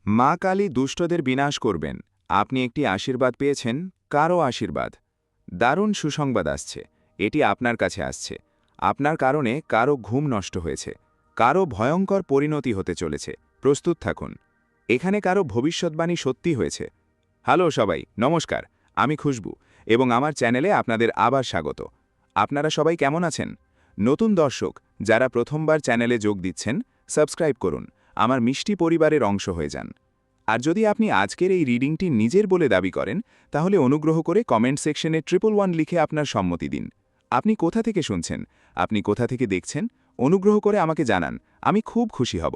মা কালী দুষ্টদের বিনাশ করবেন। আপনি একটি আশীর্বাদ পেয়েছেন, কারও আশীর্বাদ। দারুণ সুসংবাদ আসছে। এটি আপনার কাছে আসছে। আপনার কারণে কারও ঘুম নষ্ট হয়েছে, কারও ভয়ঙ্কর পরিণতি হতে চলেছে। প্রস্তুত থাকুন। এখানে কারও ভবিষ্যৎবাণী সত্যি হয়েছে। হ্যালো সবাই, নমস্কার। আমি খুশবু এবং আমার চ্যানেলে আপনাদের আবার স্বাগত। আপনারা সবাই কেমন আছেন? নতুন দর্শক যারা প্রথমবার চ্যানেলে যোগ দিচ্ছেন, সাবস্ক্রাইব করুন, আমার মিষ্টি পরিবারের অংশ হয়ে যান। আর যদি আপনি আজকের এই রিডিংটি নিজের বলে দাবি করেন, তাহলে অনুগ্রহ করে কমেন্ট সেকশনে 111 লিখে আপনার সম্মতি দিন। আপনি কোথা থেকে শুনছেন, আপনি কোথা থেকে দেখছেন, অনুগ্রহ করে আমাকে জানান। আমি খুব খুশি হব।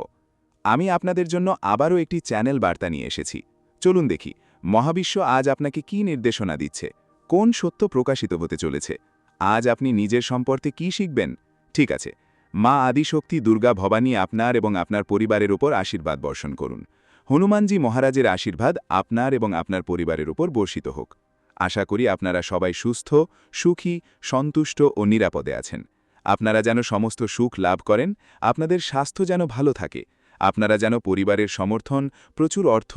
আমি আপনাদের জন্য আবারও একটি চ্যানেল বার্তা নিয়ে এসেছি। চলুন দেখি মহাবিশ্ব আজ আপনাকে কি নির্দেশনা দিচ্ছে, কোন সত্য প্রকাশিত হতে চলেছে। আজ আপনি নিজের সম্পর্কে কি শিখবেন? ঠিক আছে, মা আদিশক্তি দুর্গা ভবানী আপনার এবং আপনার পরিবারের উপর আশীর্বাদ বর্ষণ করুন। হনুমানজি মহারাজের আশীর্বাদ আপনার এবং আপনার পরিবারের উপর বর্ষিত হোক। আশা করি আপনারা সবাই সুস্থ, সুখী, সন্তুষ্ট ও নিরাপদে আছেন। আপনারা যেন সমস্ত সুখ লাভ করেন, আপনাদের স্বাস্থ্য যেন ভালো থাকে, আপনারা যেন পরিবারের সমর্থন, প্রচুর অর্থ,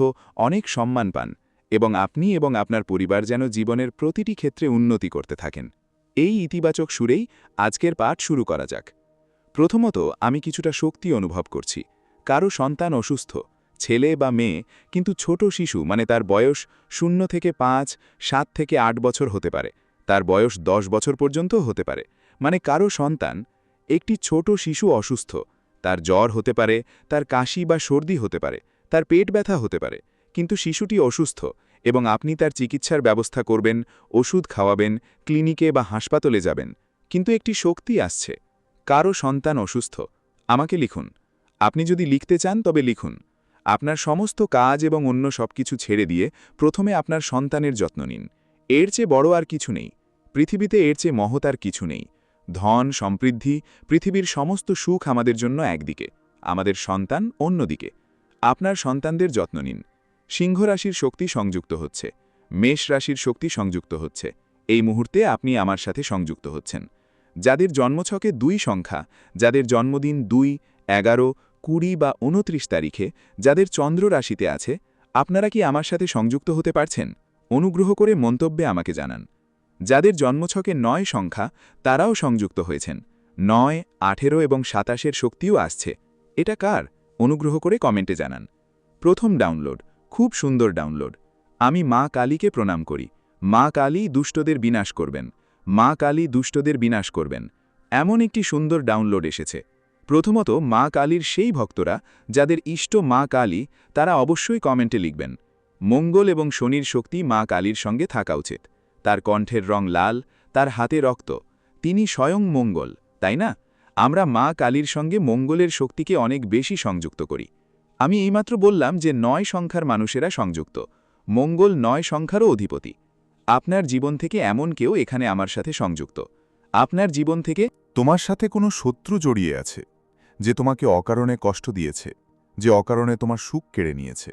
অনেক সম্মান পান এবং আপনি এবং আপনার পরিবার যেন জীবনের প্রতিটি ক্ষেত্রে উন্নতি করতে থাকেন। এই ইতিবাচক সুরেই আজকের পাঠ শুরু করা যাক। প্রথমত, আমি কিছুটা শক্তি অনুভব করছি। কারো সন্তান অসুস্থ, ছেলে বা মেয়ে, কিন্তু ছোট শিশু, মানে তার বয়স 0 থেকে 5, 7 থেকে 8 বছর হতে পারে, তার বয়স 10 বছর পর্যন্ত হতে পারে। মানে কারো সন্তান, একটি ছোট শিশু অসুস্থ, তার জ্বর হতে পারে, তার কাশি বা সর্দি হতে পারে, তার পেট ব্যথা হতে পারে, কিন্তু শিশুটি অসুস্থ এবং আপনি তার চিকিৎসার ব্যবস্থা করবেন, ওষুধ খাওয়াবেন, ক্লিনিকে বা হাসপাতালে যাবেন। কিন্তু একটি শক্তি আসছে। কারো সন্তান অসুস্থ, আমাকে লিখুন। আপনি যদি লিখতে চান তবে লিখুন। আপনার সমস্ত কাজ এবং অন্য সবকিছু ছেড়ে দিয়ে প্রথমে আপনার সন্তানের যত্ন নিন। এর চেয়ে বড় আর কিছু নেই। পৃথিবীতে এর চেয়ে মহৎ আর কিছু নেই। ধন, সমৃদ্ধি, পৃথিবীর সমস্ত সুখ আমাদের জন্য একদিকে, আমাদের সন্তান অন্যদিকে। আপনার সন্তানদের যত্ন নিন। সিংহ রাশির শক্তি সংযুক্ত হচ্ছে, মেষ রাশির শক্তি সংযুক্ত হচ্ছে। এই মুহূর্তে আপনি আমার সাথে সংযুক্ত হচ্ছেন। যাদের জন্মছকে 2 সংখ্যা, যাদের জন্মদিন 2, 11, 20 বা 29 তারিখে, যাদের চন্দ্র রাশিতে আছে, আপনারা কি আমার সাথে সংযুক্ত হতে পারছেন? অনুগ্রহ করে মন্তব্যে আমাকে জানান। যাদের জন্মছকে 9 সংখ্যা, তারাও সংযুক্ত হয়েছেন। 9, 18 এবং 27-এর শক্তিও আসছে। এটা কার? অনুগ্রহ করে কমেন্টে জানান। প্রথম ডাউনলোড, খুব সুন্দর ডাউনলোড। আমি মা কালীকে প্রণাম করি। মা কালী দুষ্টদের বিনাশ করবেন। মা কালী দুষ্টদের বিনাশ করবেন। এমন একটি সুন্দর ডাউনলোড এসেছে। প্রথমত, মা কালীর সেই ভক্তরা যাদের ইষ্ট মা কালী, তারা অবশ্যই কমেন্টে লিখবেন, মঙ্গল এবং শনির শক্তি মা কালীর সঙ্গে থাকা উচিত। তার কণ্ঠের রং লাল, তার হাতে রক্ত। তিনি স্বয়ং মঙ্গল, তাই না? আমরা মা কালীর সঙ্গে মঙ্গলের শক্তিকে অনেক বেশি সংযুক্ত করি। আমি এইমাত্র বললাম যে 9 সংখ্যার মানুষেরা সংযুক্ত। মঙ্গল 9 সংখ্যারও অধিপতি। আপনার জীবন থেকে এমন কেউ এখানে আমার সাথে সংযুক্ত। আপনার জীবন থেকে তোমার সাথে কোনো শত্রু জড়িয়ে আছে, যে তোমাকে অকারণে কষ্ট দিয়েছে, যে অকারণে তোমার সুখ কেড়ে নিয়েছে।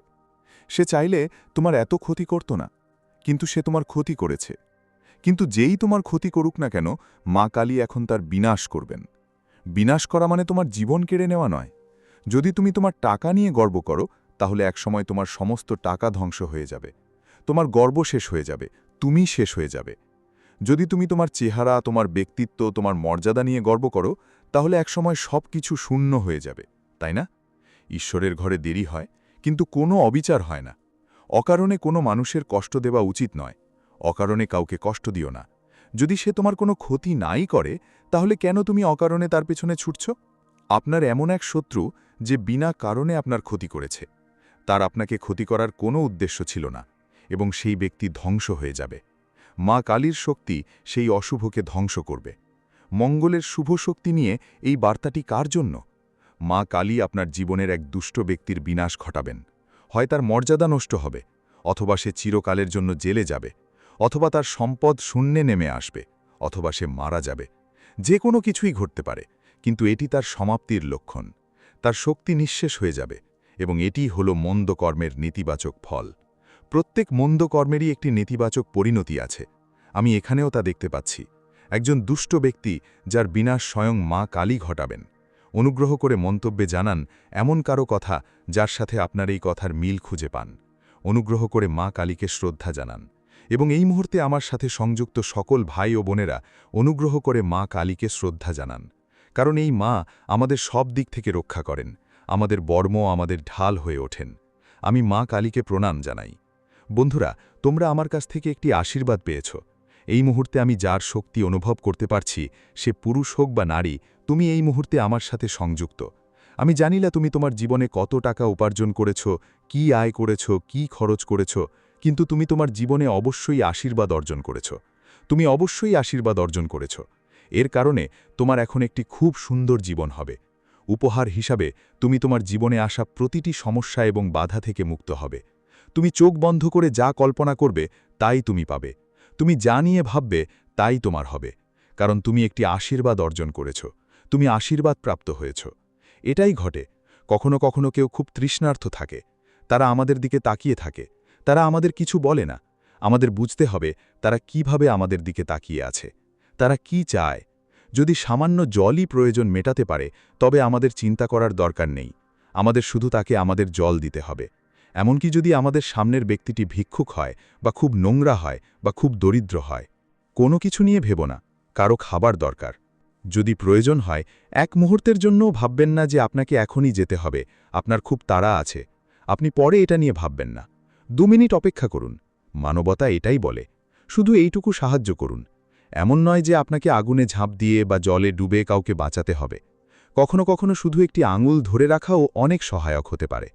সে চাইলে তোমার এত ক্ষতি করত না, কিন্তু সে তোমার ক্ষতি করেছে। কিন্তু যেই তোমার ক্ষতি করুক না কেন, মা কালী এখন তার বিনাশ করবেন। বিনাশ করা মানে তোমার জীবন কেড়ে নেওয়া নয়। যদি তুমি তোমার টাকা নিয়ে গর্ব করো, তাহলে একসময় তোমার সমস্ত টাকা ধ্বংস হয়ে যাবে। তোমার গর্ব শেষ হয়ে যাবে, তুমি শেষ হয়ে যাবে। যদি তুমি তোমার চেহারা, তোমার ব্যক্তিত্ব, তোমার মর্যাদা নিয়ে গর্ব করো, তাহলে একসময় সব কিছু শূন্য হয়ে যাবে, তাই না? ঈশ্বরের ঘরে দেরি হয়, কিন্তু কোনো অবিচার হয় না। অকারণে কোনো মানুষের কষ্ট দেওয়া উচিত নয়। অকারণে কাউকে কষ্ট দিও না। যদি সে তোমার কোনো ক্ষতি নাই করে, তাহলে কেন তুমি অকারণে তার পেছনে ছুটছ? আপনার এমন এক শত্রু যে বিনা কারণে আপনার ক্ষতি করেছে। তার আপনাকে ক্ষতি করার কোনো উদ্দেশ্য ছিল না, এবং সেই ব্যক্তি ধ্বংস হয়ে যাবে। মা কালীর শক্তি সেই অশুভকে ধ্বংস করবে। মঙ্গলের শুভ শক্তি নিয়ে এই বার্তাটি কার জন্য? মা কালী আপনার জীবনের এক দুষ্ট ব্যক্তির বিনাশ ঘটাবেন। হয় তার মর্যাদা নষ্ট হবে, অথবা সে চিরকালের জন্য জেলে যাবে, অথবা তার সম্পদ শূন্যে নেমে আসবে, অথবা সে মারা যাবে। যে কোনো কিছুই ঘটতে পারে, কিন্তু এটি তার সমাপ্তির লক্ষণ। তার শক্তি নিঃশেষ হয়ে যাবে, এবং এটিই হল মন্দ কর্মের নেতিবাচক ফল। প্রত্যেক মন্দ কর্মেরই একটি নেতিবাচক পরিণতি আছে। আমি এখানেও তা দেখতে পাচ্ছি। একজন দুষ্ট ব্যক্তি, যার বিনাশ স্বয়ং মা কালী ঘটাবেন। অনুগ্রহ করে মন্তব্যে জানান এমন কারো কথা যার সাথে আপনার এই কথার মিল খুঁজে পান। অনুগ্রহ করে মা কালীকে শ্রদ্ধা জানান। এবং এই মুহূর্তে আমার সাথে সংযুক্ত সকল ভাই ও বোনেরা অনুগ্রহ করে মা কালীকে শ্রদ্ধা জানান। কারণ এই মা আমাদের সব দিক থেকে রক্ষা করেন, আমাদের বর্ম, আমাদের ঢাল হয়ে ওঠেন। আমি মা কালীকে প্রণাম জানাই। বন্ধুরা, তোমরা আমার কাছ থেকে একটি আশীর্বাদ পেয়েছ। এই মুহূর্তে আমি যার শক্তি অনুভব করতে পারছি, সে পুরুষ হোক বা নারী, তুমি এই মুহূর্তে আমার সাথে সংযুক্ত। আমি জানি না তুমি তোমার জীবনে কত টাকা উপার্জন করেছ, কি আয় করেছ, কি খরচ করেছ, কিন্তু তুমি তোমার জীবনে অবশ্যই আশীর্বাদ অর্জন করেছ। তুমি অবশ্যই আশীর্বাদ অর্জন করেছ। এর কারণে তোমার এখন একটি খুব সুন্দর জীবন হবে। উপহার হিসাবে তুমি তোমার জীবনে আসা প্রতিটি সমস্যা এবং বাধা থেকে মুক্ত হবে। তুমি চোখ বন্ধ করে যা কল্পনা করবে তাই তুমি পাবে। তুমি যা নিয়ে ভাববে তাই তোমার হবে। কারণ তুমি একটি আশীর্বাদ অর্জন করেছ, তুমি আশীর্বাদ প্রাপ্ত হয়েছ। এটাই ঘটে। কখনো কখনো কেউ খুব তৃষ্ণার্থ থাকে, তারা আমাদের দিকে তাকিয়ে থাকে, তারা আমাদের কিছু বলে না। আমাদের বুঝতে হবে তারা কিভাবে আমাদের দিকে তাকিয়ে আছে, তারা কি চায়। যদি সামান্য জলই প্রয়োজন মেটাতে পারে, তবে আমাদের চিন্তা করার দরকার নেই। আমাদের শুধু তাকে আমাদের জল দিতে হবে। এমনকি যদি আমাদের সামনের ব্যক্তিটি ভিক্ষুক হয়, বা খুব নোংরা হয়, বা খুব দরিদ্র হয়, কোনো কিছু নিয়ে ভেব না, কারো খাবার দরকার। যদি প্রয়োজন হয়, এক মুহূর্তের জন্যও ভাববেন না যে আপনাকে এখনই যেতে হবে, আপনার খুব তাড়া আছে। আপনি পরে এটা নিয়ে ভাববেন না। 2 মিনিট অপেক্ষা করুন। মানবতা এটাই বলে। শুধু এইটুকু সাহায্য করুন। এমন নয় যে আপনাকে আগুনে ঝাঁপ দিয়ে বা জলে ডুবে কাউকে বাঁচাতে হবে। কখনো কখনো শুধু একটি আঙুল ধরে রাখাও অনেক সহায়ক হতে পারে।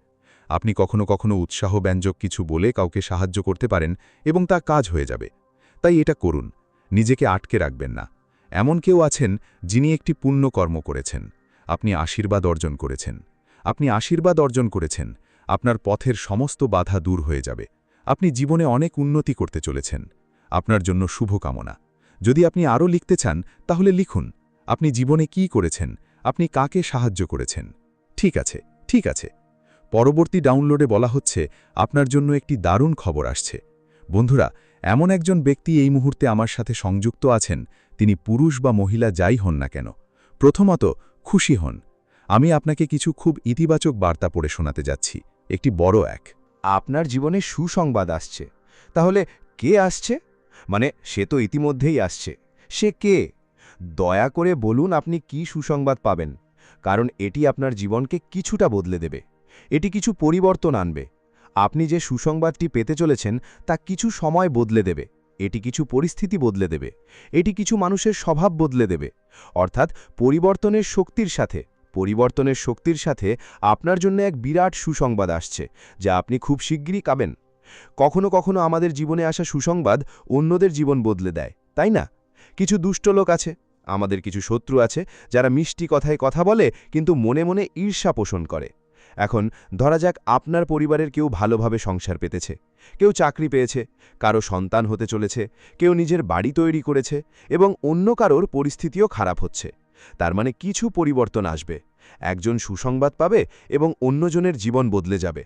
আপনি কখনো কখনো উৎসাহব্যঞ্জক কিছু বলে কাউকে সাহায্য করতে পারেন এবং তা কাজ হয়ে যাবে। তাই এটা করুন। নিজেকে আটকে রাখবেন না। এমন কেউ আছেন যিনি একটি পুণ্য কর্ম করেছেন। আপনি আশীর্বাদ অর্জন করেছেন। আপনি আশীর্বাদ অর্জন করেছেন। আপনার পথের সমস্ত বাধা দূর হয়ে যাবে। আপনি জীবনে অনেক উন্নতি করতে চলেছেন। আপনার জন্য শুভকামনা। যদি আপনি আরও লিখতে চান, তাহলে লিখুন। আপনি জীবনে কি করেছেন, আপনি কাকে সাহায্য করেছেন। ঠিক আছে, ঠিক আছে। পরবর্তী ডাউনলোডে বলা হচ্ছে আপনার জন্য একটি দারুণ খবর আসছে। বন্ধুরা, এমন একজন ব্যক্তি এই মুহূর্তে আমার সাথে সংযুক্ত আছেন, তিনি পুরুষ বা মহিলা যাই হন না কেন। প্রথমত, খুশি হন। আমি আপনাকে কিছু খুব ইতিবাচক বার্তা পড়ে শোনাতে যাচ্ছি। একটি বড় এক। আপনার জীবনে সুসংবাদ আসছে। তাহলে কে আসছে? মানে সে তো ইতিমধ্যেই আসছে। সে কে? দয়া করে বলুন আপনি কি সুসংবাদ পাবেন, কারণ এটি আপনার জীবনকে কিছুটা বদলে দেবে। এটি কিছু পরিবর্তন আনবে। আপনি যে সুসংবাদটি পেতে চলেছেন তা কিছু সময় বদলে দেবে। এটি কিছু পরিস্থিতি বদলে দেবে। এটি কিছু মানুষের স্বভাব বদলে দেবে। অর্থাৎ পরিবর্তনের শক্তির সাথে আপনার জন্য এক বিরাট সুসংবাদ আসছে, যা আপনি খুব শিগগিরই পাবেন। কখনো কখনো আমাদের জীবনে আসা সুসংবাদ অন্যদের জীবন বদলে দেয়, তাই না? কিছু দুষ্ট লোক আছে, আমাদের কিছু শত্রু আছে, যারা মিষ্টি কথায় কথা বলে কিন্তু মনে মনে ঈর্ষা পোষণ করে। এখন ধরা যাক আপনার পরিবারের কেউ ভালোভাবে সংসার পেতেছে, কেউ চাকরি পেয়েছে, কারো সন্তান হতে চলেছে, কেউ নিজের বাড়ি তৈরি করেছে, এবং অন্য কারোর পরিস্থিতিও খারাপ হচ্ছে। তার মানে কিছু পরিবর্তন আসবে। একজন সুসংবাদ পাবে এবং অন্যজনের জীবন বদলে যাবে।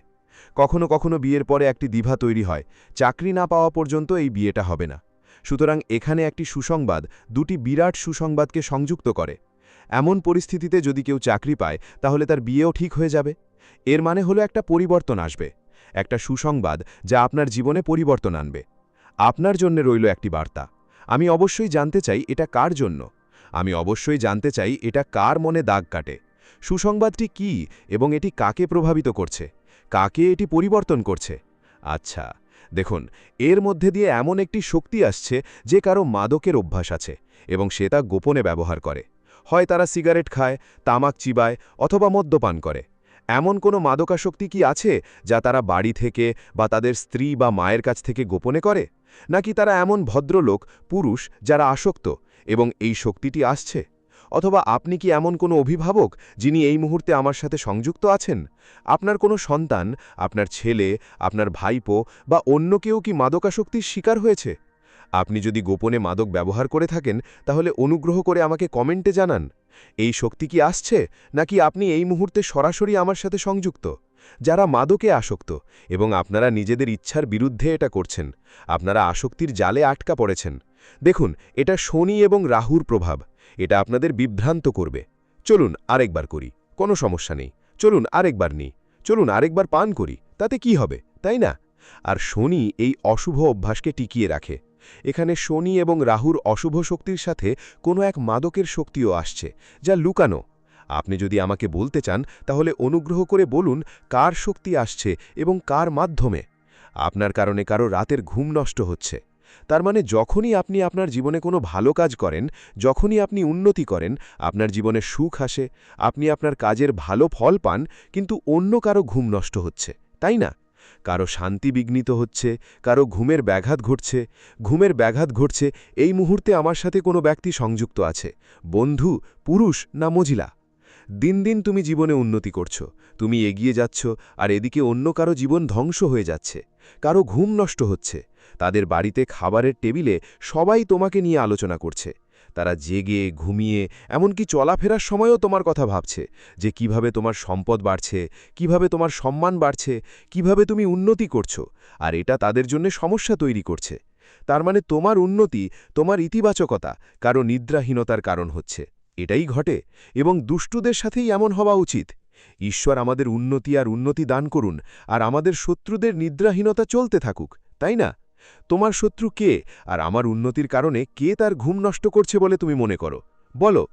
কখনো কখনো বিয়ের পরে একটি দ্বিধা তৈরি হয়, চাকরি না পাওয়া পর্যন্ত এই বিয়েটা হবে না। সুতরাং এখানে একটি সুসংবাদ দুটি বিরাট সুসংবাদকে সংযুক্ত করে। এমন পরিস্থিতিতে যদি কেউ চাকরি পায়, তাহলে তার বিয়েও ঠিক হয়ে যাবে। এর মানে হলো একটা পরিবর্তন আসবে, একটা সুসংবাদ যা আপনার জীবনে পরিবর্তন আনবে। আপনার জন্য রইল একটি বার্তা। আমি অবশ্যই জানতে চাই এটা কার জন্য। আমি অবশ্যই জানতে চাই এটা কার মনে দাগ কাটে। সুসংবাদটি কি এবং এটি কাকে প্রভাবিত করছে, কাকে এটি পরিবর্তন করছে? আচ্ছা, দেখুন, এর মধ্যে দিয়ে এমন একটি শক্তি আসছে যে কারো মাদকের অভ্যাস আছে এবং সে তা গোপনে ব্যবহার করে। হয় তারা সিগারেট খায়, তামাক চিবায়, অথবা মদ্যপান করে। এমন কোনো মাদকাসক্তি কি আছে যা তারা বাড়ি থেকে বা তাদের স্ত্রী বা মায়ের কাছ থেকে গোপনে করে? নাকি তারা এমন ভদ্রলোক, পুরুষ যারা আসক্ত এবং এই শক্তিটি আসছে? অথবা আপনি কি এমন কোনো অভিভাবক যিনি এই মুহূর্তে আমার সাথে সংযুক্ত আছেন? আপনার কোনো সন্তান, আপনার ছেলে, আপনার ভাইপো বা অন্য কেউ কি মাদকাসক্তির শিকার হয়েছে? আপনি যদি গোপনে মাদক ব্যবহার করে থাকেন, তাহলে অনুগ্রহ করে আমাকে কমেন্টে জানান। এই শক্তি কি আসছে, নাকি আপনি এই মুহূর্তে সরাসরি আমার সাথে সংযুক্ত? যারা মাদকে আসক্ত এবং আপনারা নিজেদের ইচ্ছার বিরুদ্ধে এটা করছেন, আপনারা আসক্তির জালে আটকা পড়েছেন। দেখুন, এটা শনি এবং রাহুর প্রভাব। এটা আপনাদের বিভ্রান্ত করবে। চলুন আরেকবার করি, কোনো সমস্যা নেই। চলুন আরেকবার নিই, চলুন আরেকবার পান করি, তাতে কি হবে, তাই না? আর শনি এই অশুভ অভ্যাসকে টিকিয়ে রাখে। এখানে শনি এবং রাহুর অশুভ শক্তির সাথে কোনো এক মাদকের শক্তিও আসছে, যা লুকানো। আপনি যদি আমাকে বলতে চান, তাহলে অনুগ্রহ করে বলুন কার শক্তি আসছে এবং কার মাধ্যমে। আপনার কারণে কারো রাতের ঘুম নষ্ট হচ্ছে। তার মানে যখনই আপনি আপনার জীবনে কোনো ভালো কাজ করেন, যখনই আপনি উন্নতি করেন, আপনার জীবনে সুখ আসে, আপনি আপনার কাজের ভালো ফল পান, কিন্তু অন্য কারো ঘুম নষ্ট হচ্ছে, তাই না? কারো শান্তি বিঘ্নিত হচ্ছে, কারো ঘুমের ব্যাঘাত ঘটছে। ঘুমের ব্যাঘাত ঘটছে এই মুহূর্তে আমার সাথে কোনো ব্যক্তি সংযুক্ত আছে, বন্ধু, পুরুষ না মহিলা। দিন দিন তুমি জীবনে উন্নতি করছো, তুমি এগিয়ে যাচ্ছ, আর এদিকে অন্য কারো জীবন ধ্বংস হয়ে যাচ্ছে। কারো ঘুম নষ্ট হচ্ছে, তাদের বাড়িতে খাবারের টেবিলে সবাই তোমাকে নিয়ে আলোচনা করছে। তারা জেগে, ঘুমিয়ে, এমনকি চলাফেরার সময়ও তোমার কথা ভাবছে, যে কিভাবে তোমার সম্পদ বাড়ছে, কিভাবে তোমার সম্মান বাড়ছে, কিভাবে তুমি উন্নতি করছো। আর এটা তাদের জন্য সমস্যা তৈরি করছে। তার মানে তোমার উন্নতি, তোমার ইতিবাচকতা কারো নিদ্রাহীনতার কারণ হচ্ছে। এটাই ঘটে, এবং দুষ্টুদের সাথেই এমন হওয়া উচিত। ঈশ্বর আমাদের উন্নতি আর উন্নতি দান করুন, আর আমাদের শত্রুদের নিদ্রাহীনতা চলতে থাকুক, তাই না? তোমার শত্রু কে, আর আমার উন্নতির কারণে কে তার ঘুম নষ্ট করছে বলে তুমি মনে করো? বলো।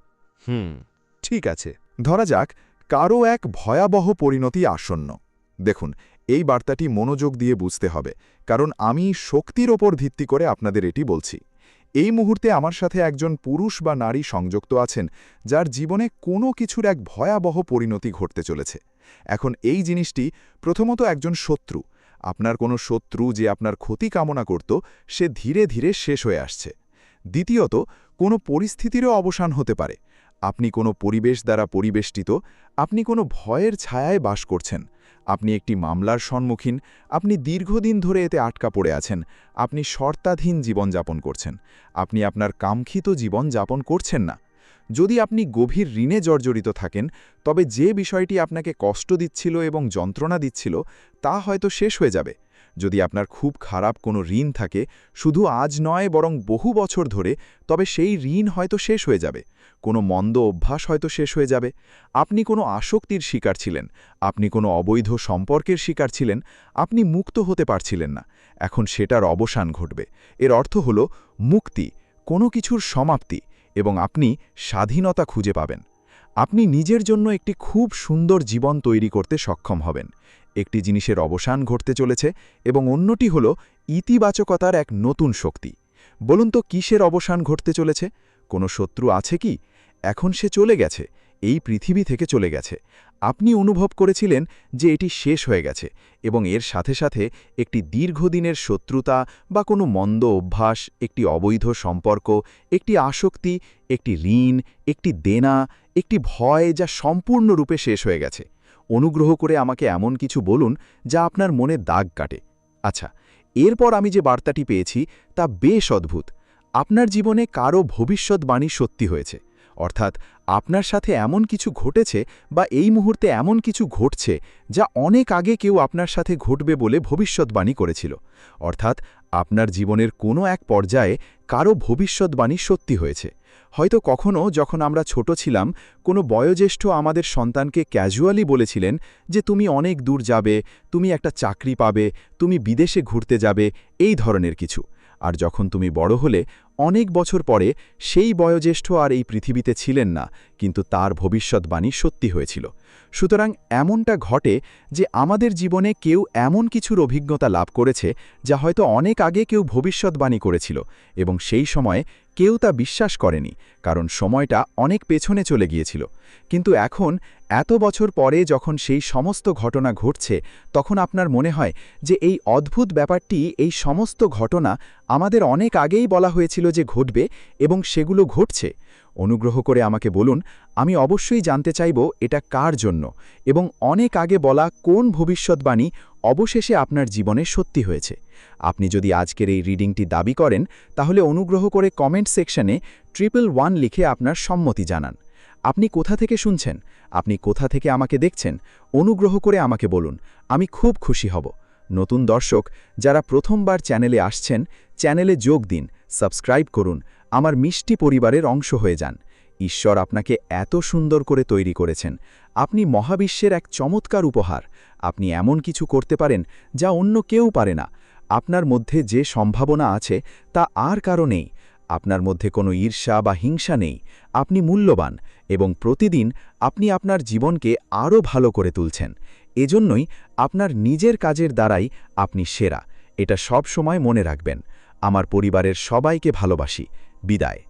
ঠিক আছে। ধরা যাক কারও এক ভয়াবহ পরিণতি আসন্ন। দেখুন, এই বার্তাটি মনোযোগ দিয়ে বুঝতে হবে, কারণ আমি শক্তির ওপর ভিত্তি করে আপনাদের এটি বলছি। এই মুহূর্তে আমার সাথে একজন পুরুষ বা নারী সংযুক্ত আছেন, যার জীবনে কোনো কিছুর এক ভয়াবহ পরিণতি ঘটতে চলেছে। এখন এই জিনিসটি প্রথমত একজন শত্রু, আপনার কোনো শত্রু যে আপনার ক্ষতি কামনা করত, সে ধীরে ধীরে শেষ হয়ে আসছে। দ্বিতীয়ত, কোনো পরিস্থিতিরও অবসান হতে পারে। আপনি কোনো পরিবেশ দ্বারা পরিবেষ্টিত, আপনি কোনো ভয়ের ছায়ায় বাস করছেন, আপনি একটি মামলার সম্মুখীন, আপনি দীর্ঘদিন ধরে এতে আটকা পড়ে আছেন, আপনি শর্তাধীন জীবনযাপন করছেন, আপনি আপনার কাঙ্ক্ষিত জীবন যাপন করছেন না। যদি আপনি গভীর ঋণে জর্জরিত থাকেন, তবে যে বিষয়টি আপনাকে কষ্ট দিচ্ছিল এবং যন্ত্রণা দিচ্ছিল, তা হয়তো শেষ হয়ে যাবে। যদি আপনার খুব খারাপ কোনো ঋণ থাকে, শুধু আজ নয় বরং বহু বছর ধরে, তবে সেই ঋণ হয়তো শেষ হয়ে যাবে। কোনো মন্দ অভ্যাস হয়তো শেষ হয়ে যাবে। আপনি কোনো আসক্তির শিকার ছিলেন, আপনি কোনো অবৈধ সম্পর্কের শিকার ছিলেন, আপনি মুক্ত হতে পারছিলেন না, এখন সেটার অবসান ঘটবে। এর অর্থ হল মুক্তি, কোনো কিছুর সমাপ্তি, এবং আপনি স্বাধীনতা খুঁজে পাবেন। আপনি নিজের জন্য একটি খুব সুন্দর জীবন তৈরি করতে সক্ষম হবেন। একটি জিনিসের অবসান ঘটতে চলেছে, এবং অন্যটি হল ইতিবাচকতার এক নতুন শক্তি। বলুন তো, কিসের অবসান ঘটতে চলেছে? কোনো শত্রু আছে কি? এখন সে চলে গেছে, এই পৃথিবী থেকে চলে গেছে। আপনি অনুভব করেছিলেন যে এটি শেষ হয়ে গেছে, এবং এর সাথে সাথে একটি দীর্ঘদিনের শত্রুতা বা কোনো মন্দ অভ্যাস, একটি অবৈধ সম্পর্ক, একটি আসক্তি, একটি ঋণ, একটি দেনা, একটি ভয়, যা সম্পূর্ণরূপে শেষ হয়ে গেছে। অনুগ্রহ করে আমাকে এমন কিছু বলুন যা আপনার মনে দাগ কাটে। আচ্ছা, এরপর আমি যে বার্তাটি পেয়েছি তা বেশ অদ্ভুত। আপনার জীবনে কারও ভবিষ্যৎবাণী সত্যি হয়েছে, অর্থাৎ আপনার সাথে এমন কিছু ঘটেছে বা এই মুহূর্তে এমন কিছু ঘটছে যা অনেক আগে কেউ আপনার সাথে ঘটবে বলে ভবিষ্যৎবাণী করেছিল। অর্থাৎ আপনার জীবনের কোনো এক পর্যায়ে কারও ভবিষ্যৎবাণী সত্যি হয়েছে। হয়তো কখনো যখন আমরা ছোট ছিলাম, কোনো বয়োজ্যেষ্ঠ আমাদের সন্তানকে ক্যাজুয়ালি বলেছিলেন যে তুমি অনেক দূর যাবে, তুমি একটা চাকরি পাবে, তুমি বিদেশে ঘুরতে যাবে, এই ধরনের কিছু। আর যখন তুমি বড় হলে, অনেক বছর পরে সেই বয়োজ্যেষ্ঠ আর এই পৃথিবীতে ছিলেন না, কিন্তু তার ভবিষ্যৎবাণী সত্যি হয়েছিল। সুতরাং এমনটা ঘটে যে আমাদের জীবনে কেউ এমন কিছুর অভিজ্ঞতা লাভ করেছে যা হয়তো অনেক আগে কেউ ভবিষ্যৎবাণী করেছিল, এবং সেই সময়ে কেউ তা বিশ্বাস করেনি, কারণ সময়টা অনেক পেছনে চলে গিয়েছিল। কিন্তু এখন এত বছর পরে যখন সেই সমস্ত ঘটনা ঘটছে, তখন আপনার মনে হয় যে এই অদ্ভুত ব্যাপারটি, এই সমস্ত ঘটনা আমাদের অনেক আগেই বলা হয়েছিল যে ঘটবে, এবং সেগুলো ঘটছে। অনুগ্রহ করে আমাকে বলুন, আমি অবশ্যই জানতে চাইব এটা কার জন্য, এবং অনেক আগে বলা কোন ভবিষ্যৎবাণী অবশেষে আপনার জীবনে সত্যি হয়েছে। আপনি যদি আজকের এই রিডিংটি দাবি করেন, তাহলে অনুগ্রহ করে কমেন্ট সেকশনে 111 লিখে আপনার সম্মতি জানান। আপনি কোথা থেকে শুনছেন? আপনি কোথা থেকে আমাকে দেখছেন? অনুগ্রহ করে আমাকে বলুন, আমি খুব খুশি হব। নতুন দর্শক যারা প্রথমবার চ্যানেলে আসছেন, চ্যানেলে যোগ দিন, সাবস্ক্রাইব করুন, আমার মিষ্টি পরিবারের অংশ হয়ে যান। ঈশ্বর আপনাকে এত সুন্দর করে তৈরি করেছেন। আপনি মহাবিশ্বের এক চমৎকার উপহার। আপনি এমন কিছু করতে পারেন যা অন্য কেউ পারে না। আপনার মধ্যে যে সম্ভাবনা আছে তা আর কারো নেই। আপনার মধ্যে কোনো ঈর্ষা বা হিংসা নেই। আপনি মূল্যবান এবং প্রতিদিন আপনি আপনার জীবনকে আরও ভালো করে তুলছেন। এজন্যই আপনার নিজের কাজের দ্বারাই আপনি সেরা। এটা সব সময় মনে রাখবেন। আমার পরিবারের সবাইকে ভালোবাসি। বিদায়।